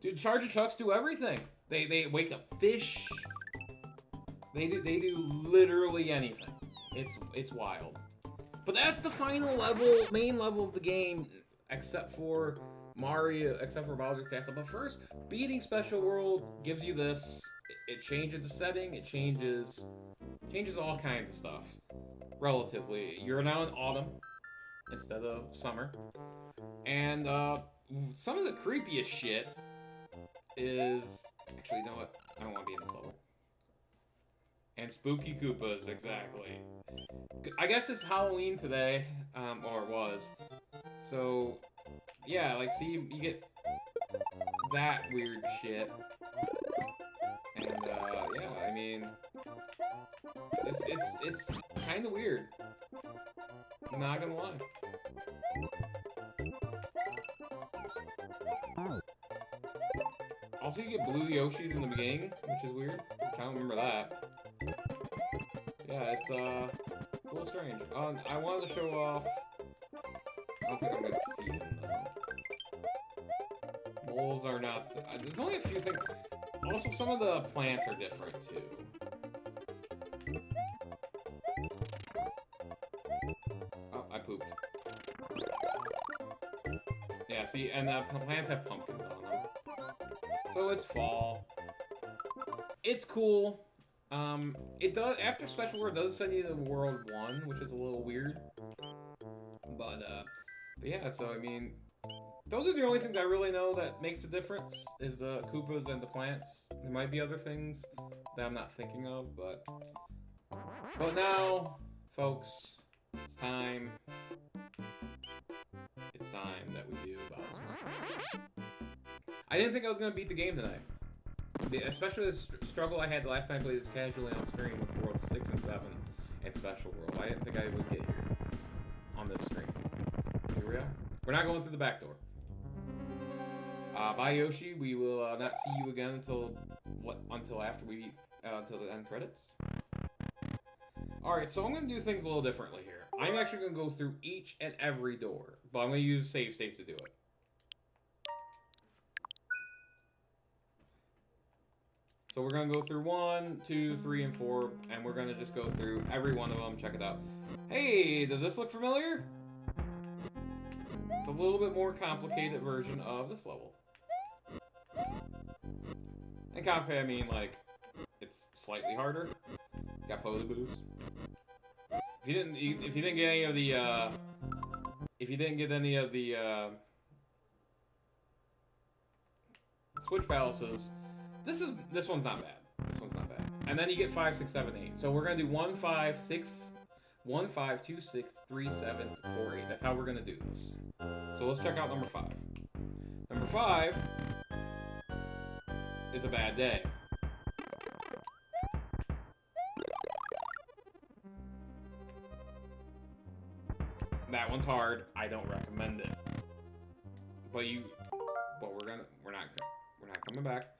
Dude, charger trucks do everything. They wake up fish. They do literally anything. It's wild. But that's the final level, main level of the game, except for Mario, except for Bowser's Castle. But first, beating Special World gives you this. It changes the setting. It changes all kinds of stuff. Relatively, you're now in autumn instead of summer, and some of the creepiest shit is actually, you know what? I don't want to be in this level. And spooky Koopas, exactly. I guess it's Halloween today, or it was. So, yeah, like, see, you get that weird shit. And, yeah, I mean, it's kind of weird. I'm not gonna lie. Also, you get blue Yoshis in the beginning, which is weird. I don't remember that. Yeah, it's a little strange. I wanted to show off. I don't think I'm gonna see him though. Moles are not. There's only a few things. Also, some of the plants are different too. Oh, I pooped. Yeah, see, and the plants have pumpkins on them. So it's fall. It's cool. It does, after Special World, does send you to World 1, which is a little weird. But yeah, so I mean, those are the only things I really know that makes a difference, is the Koopas and the plants. There might be other things that I'm not thinking of, but now, folks, it's time. It's time that we do Bowser's Castle. I didn't think I was going to beat the game tonight. Especially the struggle I had the last time I played this casually on stream with World 6 and 7 and Special World. I didn't think I would get here on this stream. Here we are. We're not going through the back door. Bye Yoshi, we will not see you again until after we beat, until the end credits. Alright, so I'm going to do things a little differently here. I'm actually going to go through each and every door, but I'm going to use save states to do it. So we're going to go through 1, 2, 3, and 4, and we're going to just go through every one of them, check it out. Hey, does this look familiar? It's a little bit more complicated version of this level. And complicated, I mean, like, it's slightly harder. Got Potaboos. If you didn't get any of the, Switch Palaces, this one's not bad. This one's not bad. And then you get 5, 6, 7, 8. So we're gonna do 1, 5, 6, 1, 5, 2, 6, 3, 7, 4, 8. That's how we're gonna do this. So let's check out number 5. Number 5 is a bad day. That one's hard. I don't recommend it. But we're not coming back.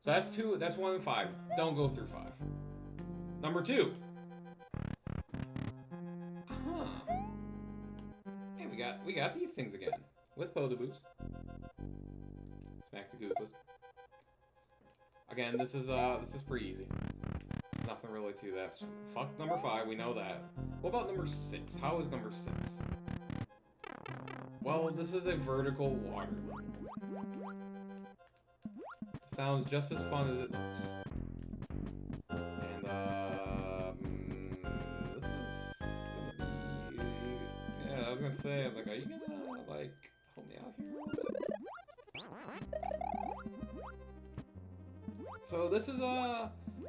So that's 2. That's 1 and 5. Don't go through 5. Number 2. Hey, we got these things again with Potaboos. Smack the Goopas. Again, this is pretty easy. There's nothing really to that. Fuck number 5. We know that. What about number 6? How is number 6? Well, this is a vertical water level. Sounds just as fun as it looks. And, this is gonna be... Yeah, I was gonna say, I was like, are you gonna, like, help me out here a little bit? So this is,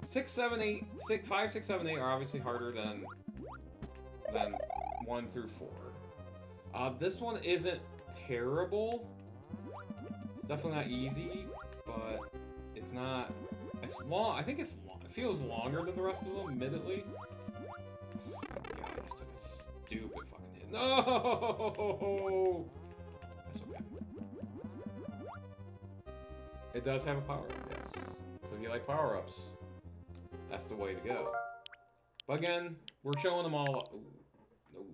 6, 7, 8, 5, 6, 7, 8 are obviously harder than 1 through 4. This one isn't terrible. It's definitely not easy, but it's not. It's long. I think it's long. It feels longer than the rest of them, admittedly. Oh God, I just took a stupid fucking hit. No! That's okay. It does have a power-up, yes. So if you like power-ups, that's the way to go. But again, we're showing them all. Ooh, no.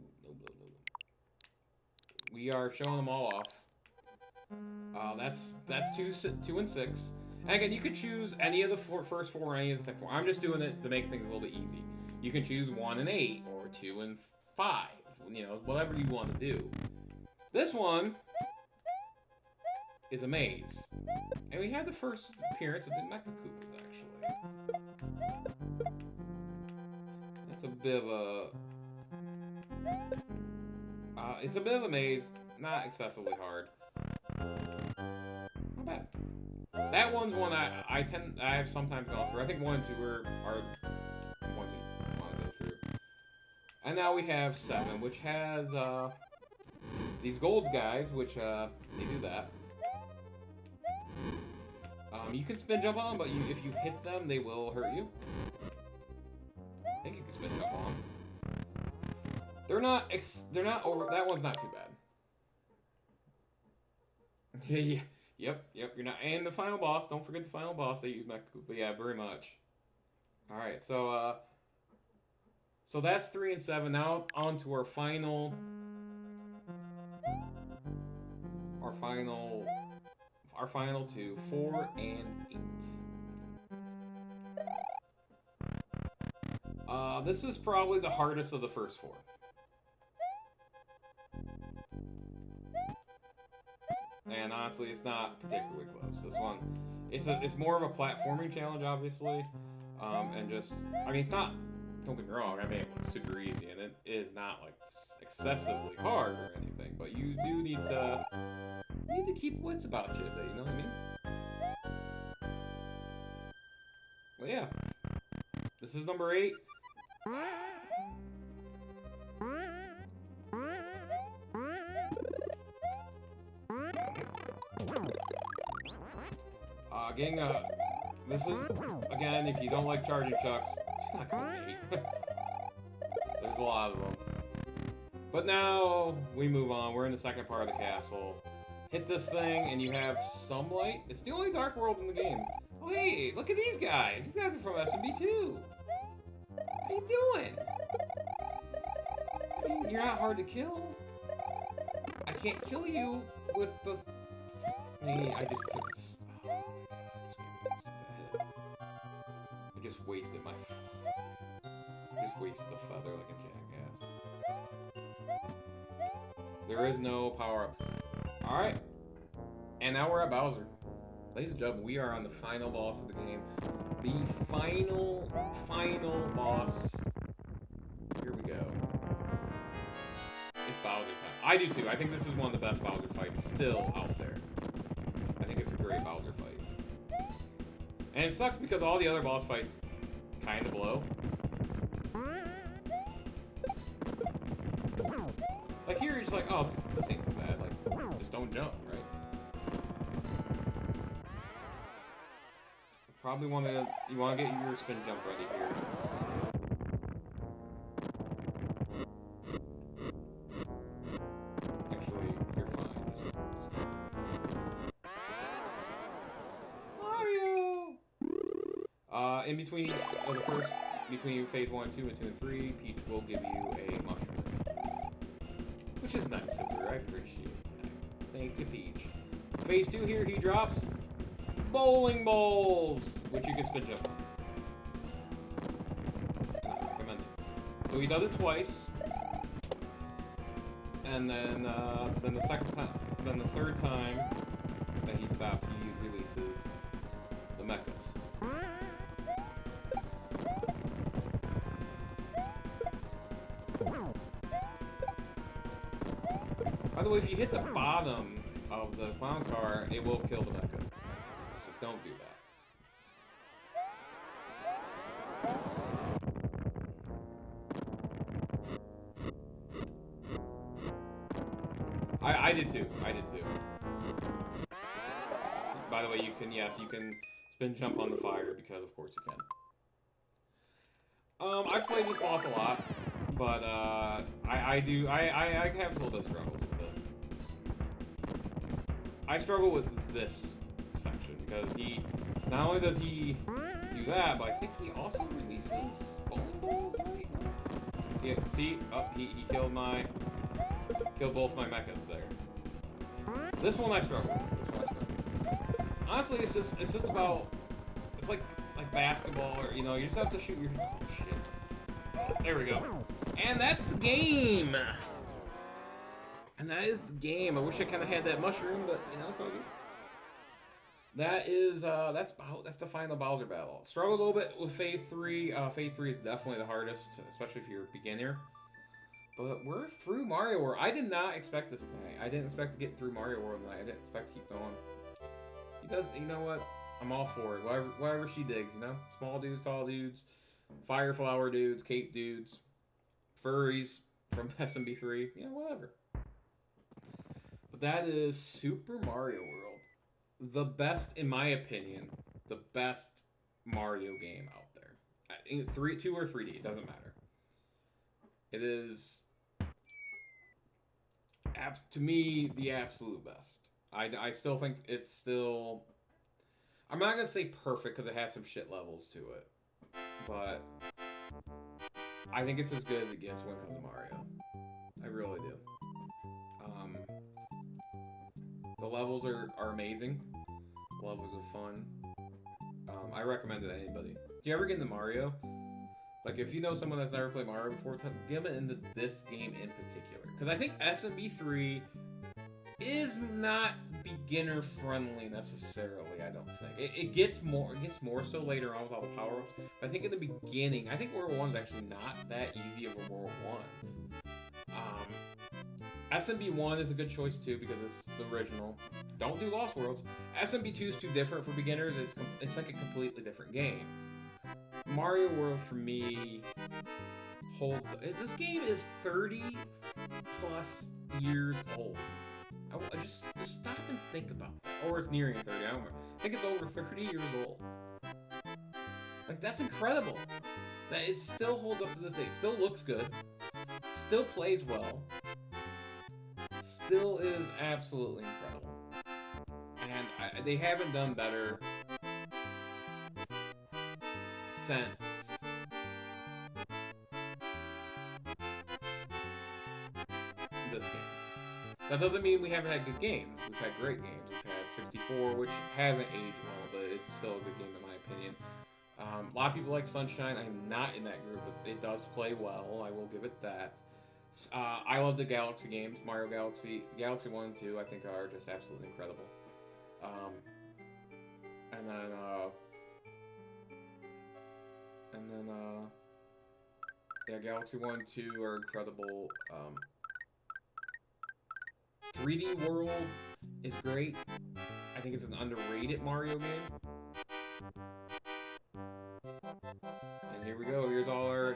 We are showing them all off. That's 2 and 6. And again, you could choose any of the first 4 or any of the second 4. I'm just doing it to make things a little bit easy. You can choose 1 and 8 or 2 and 5. You know, whatever you want to do. This one is a maze. And we had the first appearance of the Mecha Koopas, actually. That's a bit of a... it's a bit of a maze, not excessively hard. Not bad. That one's one I have sometimes gone through. I think 1 and 2 are ones you want to go through. And now we have 7, which has these gold guys, which they do that. You can spin jump on them, but if you hit them, they will hurt you. I think you can spin jump on them. They're not over. That one's not too bad. Yeah. Yep. You're not. And the final boss. Don't forget the final boss. They use Mecha Koopa. Yeah, very much. All right. So that's 3 and 7. Now on to our final 2, 4 and 8. This is probably the hardest of the first 4. And honestly, it's not particularly close. This one, it's more of a platforming challenge, obviously, and just, I mean, it's not. Don't get me wrong. I mean, it looks super easy, and it is not like excessively hard or anything. But you do need to keep wits about you. You know what I mean? Well, yeah. This is number 8. This is, again, if you don't like charging chucks, it's not gonna be. There's a lot of them. But now, we move on. We're in the second part of the castle. Hit this thing, and you have some light. It's the only dark world in the game. Oh, hey, look at these guys. These guys are from SMB too. How you doing? I mean, you're not hard to kill. I can't kill you with the... I just took this... I just wasted my... I just wasted the feather like a jackass. There is no power-up. Alright. And now we're at Bowser. Ladies and gentlemen, we are on the final boss of the game. The final boss. Here we go. It's Bowser time. I do too. I think this is one of the best Bowser fights still out there. I think it's a great Bowser fight. And it sucks because all the other boss fights kind of blow. Like here, you're just like, oh, this ain't so bad. Like, just don't jump, right? Probably you want to get your spin jump ready here. Actually, you're fine. Just Mario! In between between phase 1, 2, and 2 and 3, Peach will give you a mushroom. Which is nice of her, I appreciate that. Thank you, Peach. Phase 2 here, he drops bowling balls, which you can spin jump on. And I recommend it. So he does it twice, and then the second time, then the third time that he stops, he releases the mechas. By the way, if you hit the bottom of the clown car, it will kill the mecha. So don't do that. I did too. By the way, you can spin jump on the fire because of course you can. I've played this boss a lot, but I have a little bit of struggles with it. I struggle with this section because not only does he do that, but I think he also releases bowling balls, right? See, oh, he killed both my mechas there. This one I struggle with. Honestly, it's just about, it's like basketball, or you know, you just have to shoot your, oh shit. There we go. And that's the game. And that is the game. I wish I kind of had that mushroom, but you know, it's all good. That is that's the final Bowser battle. Struggled a little bit with Phase 3. Phase 3 is definitely the hardest, especially if you're a beginner. But we're through Mario World. I did not expect this tonight. I didn't expect to get through Mario World tonight. I didn't expect to keep going. He does, you know what? I'm all for it. Whatever she digs, you know? Small dudes, tall dudes, fire flower dudes, cape dudes, furries from SMB3, you know, whatever. But that is Super Mario World. The best, in my opinion, the best Mario game out there. 2 or 3D, it doesn't matter. It is, to me, the absolute best. I still think it's still, I'm not going to say perfect because it has some shit levels to it. But I think it's as good as it gets when it comes to Mario. I really do. The levels are amazing. The levels are fun. I recommend it to anybody. Do you ever get into Mario? Like, if you know someone that's never played Mario before, get them into this game in particular. Because I think SMB3 is not beginner friendly necessarily. I don't think it gets more so later on with all the power ups. But I think in the beginning, I think World 1 is actually not that easy of a World 1. SMB 1 is a good choice too because it's the original. Don't do Lost Worlds. SMB 2 is too different for beginners. It's like a completely different game. Mario World for me holds. This game is 30 plus years old. I just stop and think about that. Or it's nearing 30. I don't remember. I think it's over 30 years old. Like, that's incredible. That it still holds up to this day. It still looks good. Still plays well. Still is absolutely incredible. And they haven't done better since this game. That doesn't mean we haven't had good games. We've had great games. We've had 64, which hasn't aged well, but it's still a good game in my opinion. A lot of people like Sunshine. I'm not in that group, but it does play well. I will give it that. I love the Galaxy games. Mario Galaxy 1 and 2, I think are just absolutely incredible. And then yeah, Galaxy 1 and 2 are incredible. 3D World is great. I think it's an underrated Mario game. And here we go. Here is all our.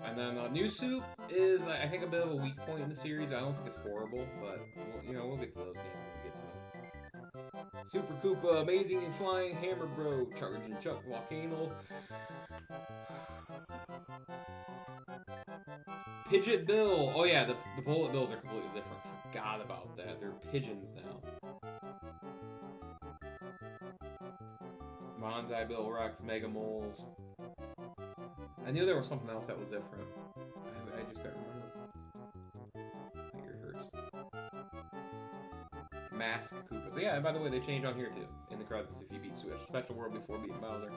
And then New Soup is, I think, a bit of a weak point in the series. I don't think it's horrible, but we'll get to those games when we get to them. Super Koopa, Amazing and Flying Hammer Bro, Charging Chuck, Volcano, Pidgeot Bill. Oh yeah, the bullet bills are completely different. Forgot about that. They're pigeons now. Bonsai Bill, Rex, Mega Moles. I knew there was something else that was different. I just can't remember. My ear hurts. Mask Koopa. So yeah, and by the way, they change on here too. In the credits if you beat Switch. Special World before beating Bowser.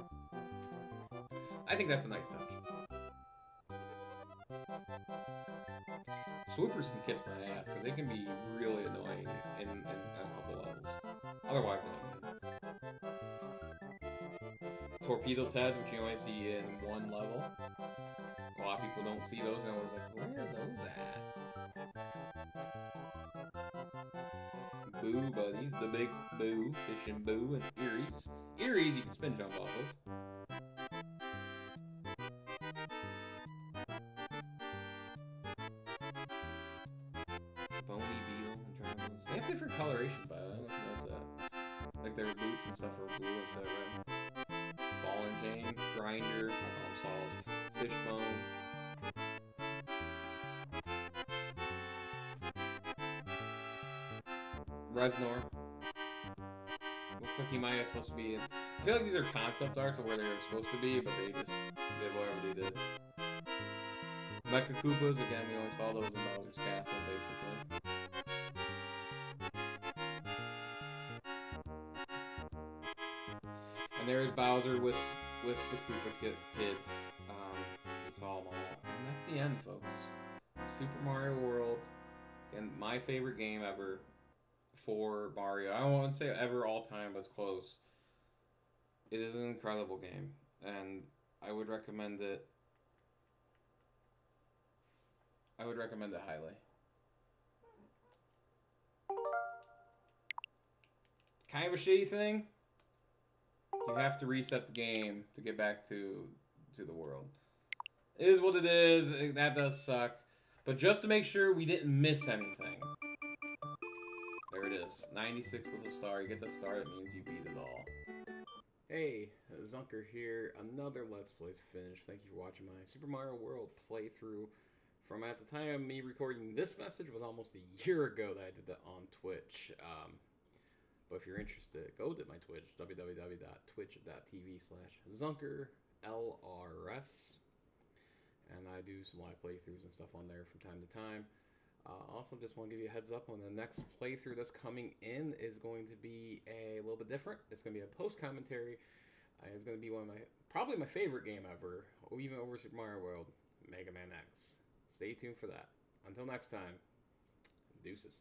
I think that's a nice touch. Swoopers can kiss my ass, because they can be really annoying in a couple levels. Otherwise, not. Torpedo Teds, which you only see in one level. A lot of people don't see those, and they're always like, where are those at? Boo Buddies, the big Boo, Fishing Boo, and Eries. Eries you can spin jump off of. Bony Beetle and Dragons. They have different coloration, but I don't know if you noticed that. Like their boots and stuff are blue instead of red. Ball and Chain, Grinder, I call them Saws, Fishbone. Reznor. Looks like he might have supposed to be in. I feel like these are concept arts of where they were supposed to be, but they just did whatever they did. Mecha Koopas, again, we only saw those in Bowser's Castle, basically. And there's Bowser with the Koopa kids. We saw them all, and that's the end, folks. Super Mario World, and my favorite game ever for Mario. I don't want to say ever all time, but it's close. It is an incredible game, and I would recommend it. I would recommend it highly. Kind of a shitty thing. You have to reset the game to get back to the world. It is what it is. That does suck. But just to make sure we didn't miss anything. There it is. 96 was a star. You get the star, that means you beat it all. Hey, Zunker here. Another Let's Play's finished. Thank you for watching my Super Mario World playthrough. From at the time of me recording this message was almost a year ago that I did that on Twitch. But if you're interested, go to my Twitch, www.twitch.tv/ZunkerLRS. And I do some live playthroughs and stuff on there from time to time. Also, just want to give you a heads up on the next playthrough that's coming in is going to be a little bit different. It's going to be a post-commentary. It's going to be probably my favorite game ever, even over Super Mario World, Mega Man X. Stay tuned for that. Until next time, deuces.